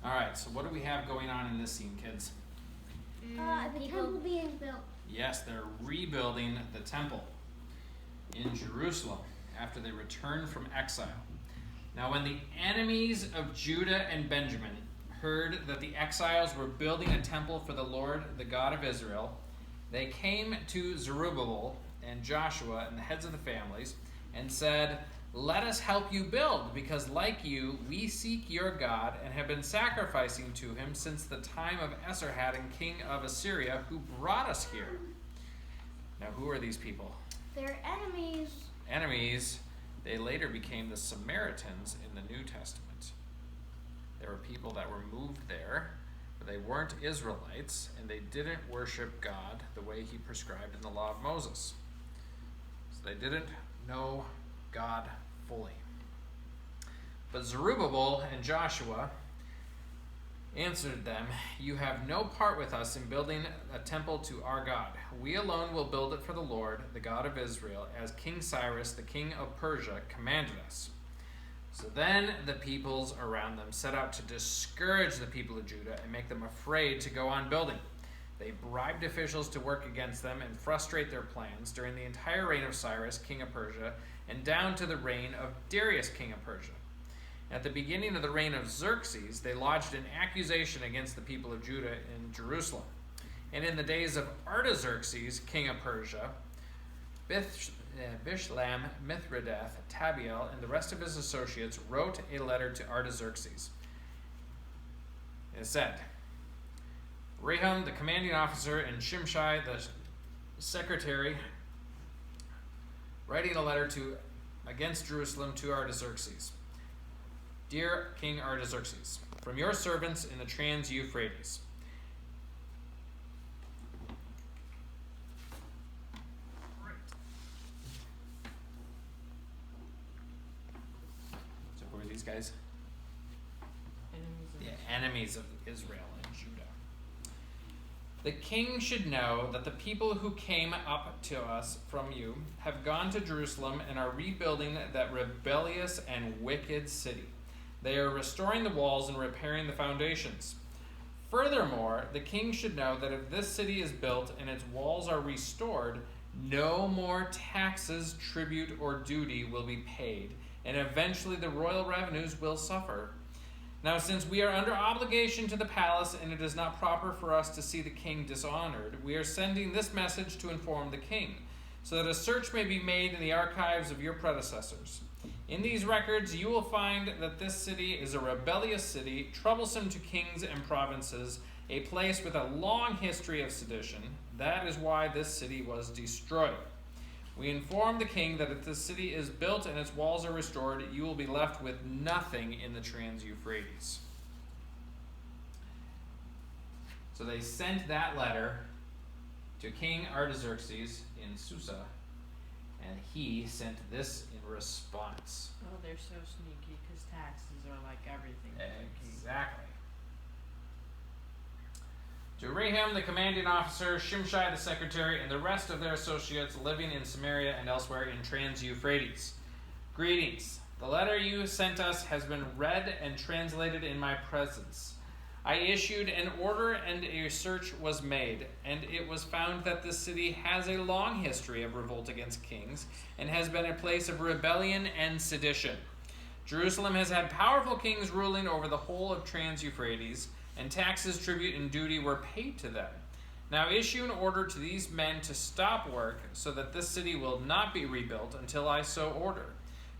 All right, so what do we have going on in this scene, kids? The temple being built. Yes, they're rebuilding the temple in Jerusalem after they returned from exile. Now, when the enemies of Judah and Benjamin heard that the exiles were building a temple for the Lord, the God of Israel, they came to Zerubbabel and Joshua and the heads of the families and said, "Let us help you build, because like you, we seek your God and have been sacrificing to him since the time of Esarhaddon, king of Assyria, who brought us here." Now, who are these people? They're enemies. Enemies. They later became the Samaritans in the New Testament. There were people that were moved there, but they weren't Israelites, and they didn't worship God the way he prescribed in the law of Moses. So they didn't know God fully. But Zerubbabel and Joshua answered them, "You have no part with us in building a temple to our God. We alone will build it for the Lord, the God of Israel, as King Cyrus, the king of Persia, commanded us." So then the peoples around them set out to discourage the people of Judah and make them afraid to go on building. They bribed officials to work against them and frustrate their plans during the entire reign of Cyrus, king of Persia, and down to the reign of Darius, king of Persia. At the beginning of the reign of Xerxes, they lodged an accusation against the people of Judah in Jerusalem. And in the days of Artaxerxes, king of Persia, Bishlam, Mithridath, Tabiel, and the rest of his associates wrote a letter to Artaxerxes. It said, "Rehum, the commanding officer, and Shimshai, the secretary, writing a letter against Jerusalem to Artaxerxes. Dear King Artaxerxes, from your servants in the Trans-Euphrates. So who are these guys? Enemies of Israel and Judah. The king should know that the people who came up to us from you have gone to Jerusalem and are rebuilding that rebellious and wicked city. They are restoring the walls and repairing the foundations. Furthermore, the king should know that if this city is built and its walls are restored, no more taxes, tribute, or duty will be paid, and eventually the royal revenues will suffer. Now, since we are under obligation to the palace and it is not proper for us to see the king dishonored, we are sending this message to inform the king, so that a search may be made in the archives of your predecessors. In these records, you will find that this city is a rebellious city, troublesome to kings and provinces, a place with a long history of sedition. That is why this city was destroyed. We inform the king that if this city is built and its walls are restored, you will be left with nothing in the Trans-Euphrates." So they sent that letter to King Artaxerxes in Susa, and he sent this in response. Oh, they're so sneaky because taxes are like everything. Exactly. To Rehum, the commanding officer, Shimshai, the secretary, and the rest of their associates living in Samaria and elsewhere in Trans-Euphrates. Greetings. The letter you sent us has been read and translated in my presence. I issued an order and a search was made, and it was found that this city has a long history of revolt against kings and has been a place of rebellion and sedition. Jerusalem has had powerful kings ruling over the whole of Trans-Euphrates, and taxes, tribute, and duty were paid to them. Now issue an order to these men to stop work so that this city will not be rebuilt until I so order.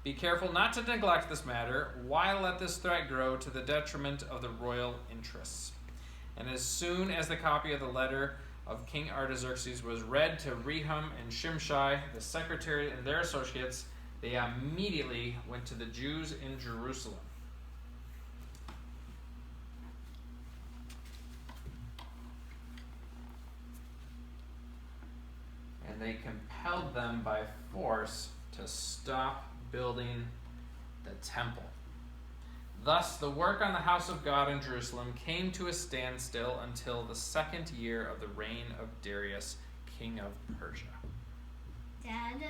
Be careful not to neglect this matter. Why let this threat grow to the detriment of the royal interests? And as soon as the copy of the letter of King Artaxerxes was read to Rehum and Shimshai, the secretary, and their associates, they immediately went to the Jews in Jerusalem. And they compelled them by force to stop building the temple. Thus, the work on the house of God in Jerusalem came to a standstill until the 2nd year of the reign of Darius, king of Persia. Dad?